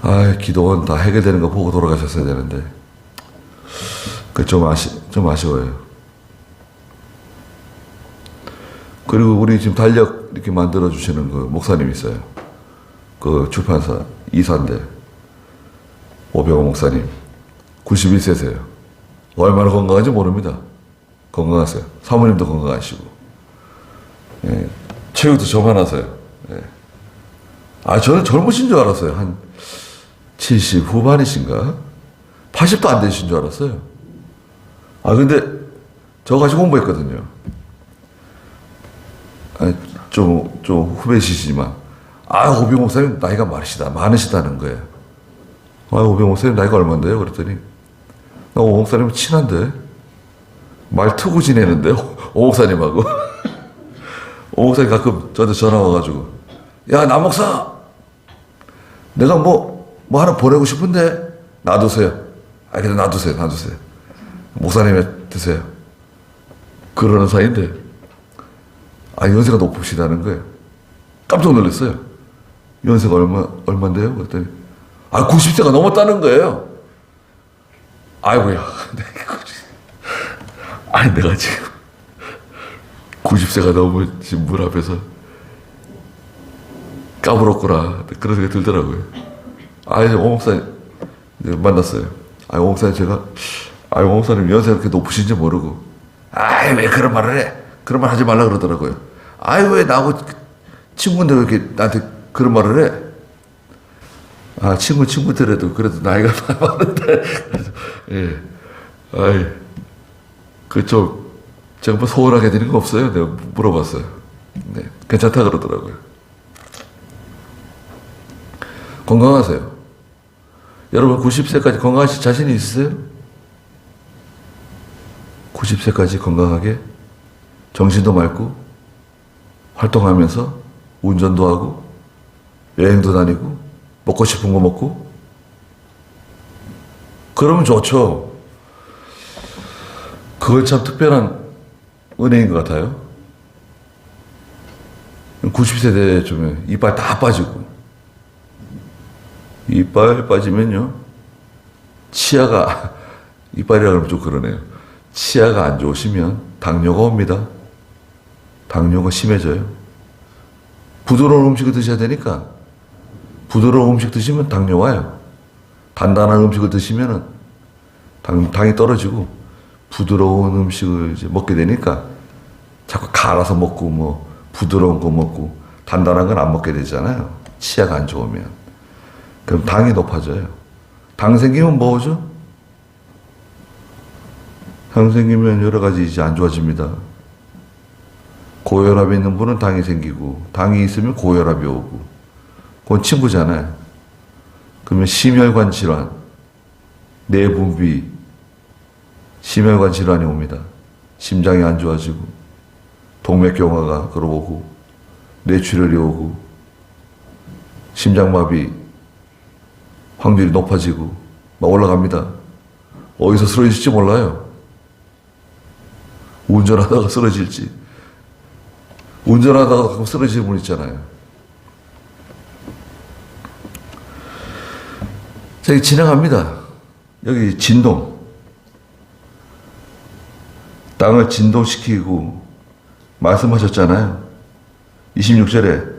아, 기도원 다 해결되는 거 보고 돌아가셨어야 되는데. 그 좀 아쉬워요. 그리고 우리 지금 달력 이렇게 만들어 주시는 그 목사님 있어요. 그 출판사 이사인데 오병호 목사님 91세세요. 얼마나 건강한지 모릅니다. 건강하세요. 사모님도 건강하시고, 예, 체육도 저만하세요. 예. 아 저는 젊으신 줄 알았어요. 한 70 후반이신가? 80도 안 되신 줄 알았어요. 아 근데 저 같이 공부했거든요. 아니, 좀 후배시지만 오병호 목사님 나이가 많으시다는 거예요. 오병호 목사님 나이가 얼마인데요? 그랬더니 나 오 목사님 친한데 말 트고 지내는데 오 목사님하고 오 목사님 가끔 저한테 전화 와가지고 야 남 목사 내가 뭐 하나 보내고 싶은데 놔두세요. 그냥 놔두세요. 목사님에 드세요. 그러는 사이인데 연세가 높으시다는 거예요. 깜짝 놀랐어요. 연세가 얼마인데요? 그랬더니 90세가 넘었다는 거예요. 아이고야. 내가 지금 90세가 넘으신 분 앞에서 까불었구나. 그런 생각이 들더라고요. 오 목사님 만났어요. 오 목사님 제가 오 목사님 연세가 그렇게 높으신지 모르고 왜 그런 말을 해? 그런 말 하지 말라 그러더라고요. 왜 나하고 친구인데 왜 이렇게 나한테 그런 말을 해? 친구들에도 그래도 나이가 많은데. 예. 제가 뭐 소홀하게 되는 거 없어요? 내가 물어봤어요. 네. 괜찮다 그러더라고요. 건강하세요. 여러분 90세까지 건강하실 자신이 있으세요? 90세까지 건강하게 정신도 맑고 활동하면서 운전도 하고 여행도 다니고 먹고 싶은 거 먹고 그러면 좋죠. 그걸 참 특별한 은혜인 것 같아요. 90세 되면 이빨 다 빠지고 이빨 빠지면요 치아가 이빨이라 그러면 좀 그러네요. 치아가 안 좋으시면 당뇨가 옵니다. 당뇨가 심해져요. 부드러운 음식을 드셔야 되니까 부드러운 음식 드시면 당뇨 와요. 단단한 음식을 드시면 당이 떨어지고 부드러운 음식을 이제 먹게 되니까 자꾸 갈아서 먹고 뭐 부드러운 거 먹고 단단한 건 안 먹게 되잖아요. 치아가 안 좋으면. 그럼 당이 높아져요. 당 생기면 뭐죠? 당 생기면 여러 가지 이제 안 좋아집니다. 고혈압이 있는 분은 당이 생기고 당이 있으면 고혈압이 오고 그건 친구잖아요. 그러면 심혈관 질환, 내분비, 심혈관 질환이 옵니다. 심장이 안 좋아지고 동맥경화가 오고 뇌출혈이 오고 심장마비 확률이 높아지고 막 올라갑니다. 어디서 쓰러질지 몰라요. 운전하다가 쓰러질지. 운전하다가 가끔 쓰러지는 분 있잖아요. 자, 여기 진행합니다. 여기 진동. 땅을 진동시키고 말씀하셨잖아요. 26절에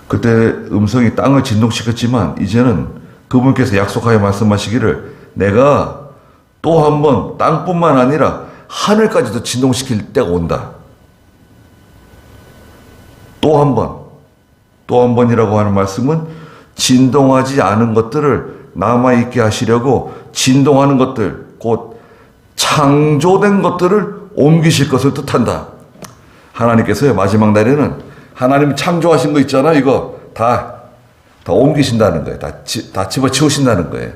그때 음성이 땅을 진동시켰지만 이제는 그분께서 약속하여 말씀하시기를 내가 또 한 번 땅뿐만 아니라 하늘까지도 진동시킬 때가 온다. 또 한 번. 또 한 번이라고 하는 말씀은 진동하지 않은 것들을 남아있게 하시려고 진동하는 것들, 곧 창조된 것들을 옮기실 것을 뜻한다. 하나님께서요, 마지막 날에는 하나님이 창조하신 거 있잖아, 이거 다 옮기신다는 거예요. 다 집어치우신다는 거예요.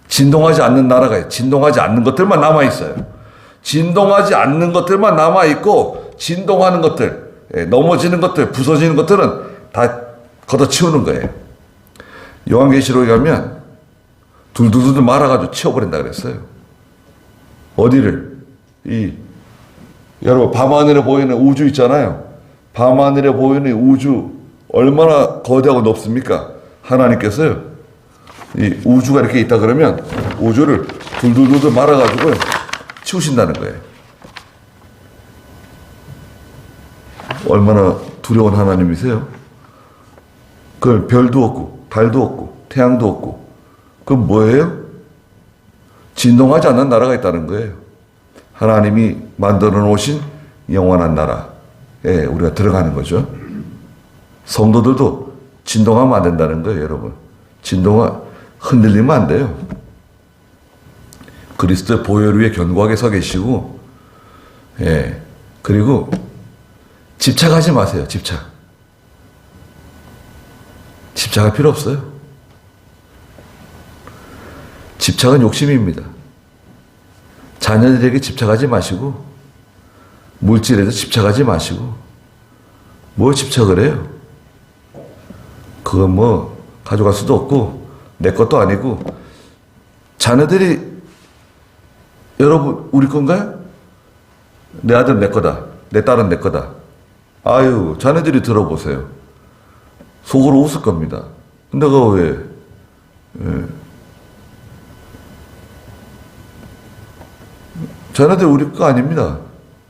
진동하지 않는 나라가 있어요. 진동하지 않는 것들만 남아있어요. 진동하지 않는 것들만 남아있고, 진동하는 것들, 넘어지는 것들, 부서지는 것들은 다 걷어치우는 거예요. 요한계시록에 가면 둘둘둘 말아가지고 치워버린다 그랬어요. 어디를? 여러분, 밤하늘에 보이는 우주 있잖아요. 밤하늘에 보이는 우주 얼마나 거대하고 높습니까? 하나님께서요, 이 우주가 이렇게 있다 그러면 우주를 둘둘둘 말아가지고 치우신다는 거예요. 얼마나 두려운 하나님이세요? 그 별도 없고 달도 없고 태양도 없고, 그건 뭐예요? 진동하지 않는 나라가 있다는 거예요. 하나님이 만들어 놓으신 영원한 나라에 우리가 들어가는 거죠. 성도들도 진동하면 안 된다는 거예요, 여러분. 흔들리면 안 돼요. 그리스도의 보혈 위에 견고하게 서 계시고, 그리고 집착하지 마세요, 집착할 필요 없어요. 집착은 욕심입니다. 자녀들에게 집착하지 마시고, 물질에도 집착하지 마시고, 뭘 집착을 해요? 그건 뭐 가져갈 수도 없고 내 것도 아니고, 자녀들이 여러분 우리 건가요? 내 아들은 내 거다, 내 딸은 내 거다. 아유, 자녀들이 들어보세요. 속으로 웃을 겁니다. 내가 왜 자녀들 우리 거 아닙니다.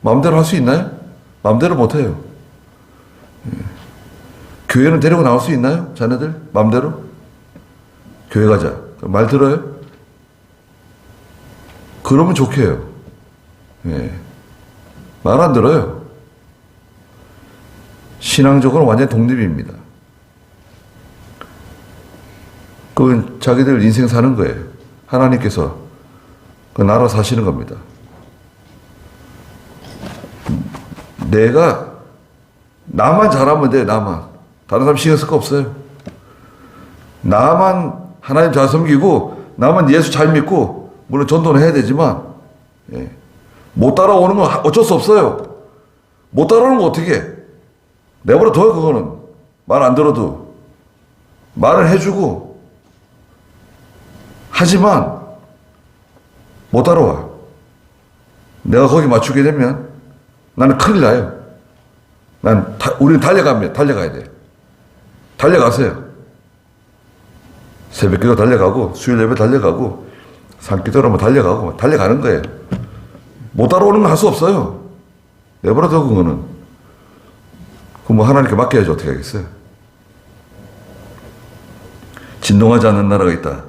마음대로 할 수 있나요? 마음대로 못해요. 교회는 데리고 나올 수 있나요? 자녀들 마음대로? 교회 가자. 말 들어요? 그러면 좋게요. 말 안 들어요. 신앙적으로 완전 독립입니다. 그건 자기들 인생 사는 거예요. 하나님께서 그 나라 사시는 겁니다. 내가 나만 잘하면 돼. 나만. 다른 사람 신경 쓸 거 없어요. 나만 하나님 잘 섬기고, 나만 예수 잘 믿고, 물론 전도는 해야 되지만, 못 따라오는 건 어쩔 수 없어요. 못 따라오는 건 어떻게 해? 내버려 둬요. 그거는 말 안 들어도 말을 해주고, 하지만 못 따라와. 내가 거기 맞추게 되면 나는 큰일 나요. 우리는 달려가야 돼. 달려가세요. 새벽기도 달려가고, 수요일 예배 달려가고, 산기도로 달려가고, 달려가는 거예요. 못 따라오는 건 할 수 없어요. 내버려둬, 그거는. 그럼 뭐 하나님께 맡겨야지 어떻게 하겠어요? 진동하지 않는 나라가 있다.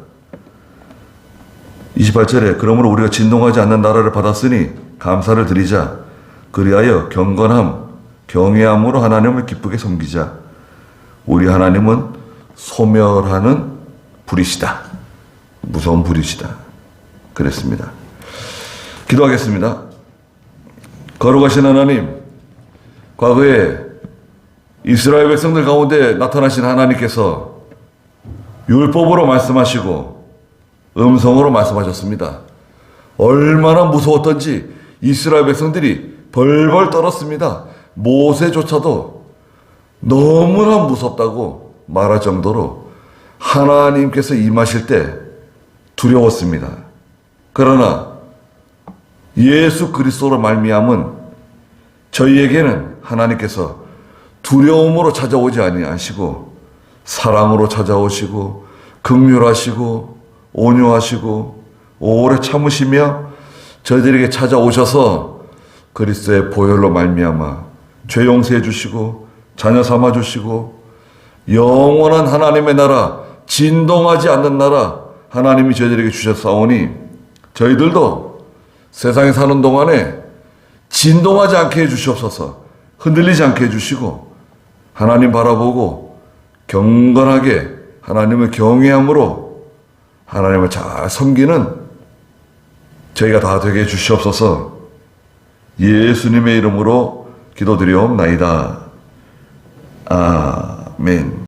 28절에 그러므로 우리가 진동하지 않는 나라를 받았으니 감사를 드리자. 그리하여 경건함, 경외함으로 하나님을 기쁘게 섬기자. 우리 하나님은 소멸하는 불이시다. 무서운 불이시다. 그랬습니다. 기도하겠습니다. 거룩하신 하나님, 과거에 이스라엘 백성들 가운데 나타나신 하나님께서 율법으로 말씀하시고 음성으로 말씀하셨습니다. 얼마나 무서웠던지 이스라엘 백성들이 벌벌 떨었습니다. 모세조차도 너무나 무섭다고 말할 정도로 하나님께서 임하실 때 두려웠습니다. 그러나 예수 그리스도로 말미암은 저희에게는 하나님께서 두려움으로 찾아오지 아니하시고 사랑으로 찾아오시고 긍휼하시고 온유하시고 오래 참으시며 저희들에게 찾아오셔서 그리스도의 보혈로 말미암아 죄 용서해 주시고 자녀 삼아 주시고 영원한 하나님의 나라, 진동하지 않는 나라 하나님이 저희들에게 주셨사오니 저희들도 세상에 사는 동안에 진동하지 않게 해주시옵소서. 흔들리지 않게 해주시고 하나님 바라보고 경건하게 하나님을 경외함으로 하나님을 잘 섬기는 저희가 다 되게 해주시옵소서. 예수님의 이름으로 기도드리옵나이다. 아멘.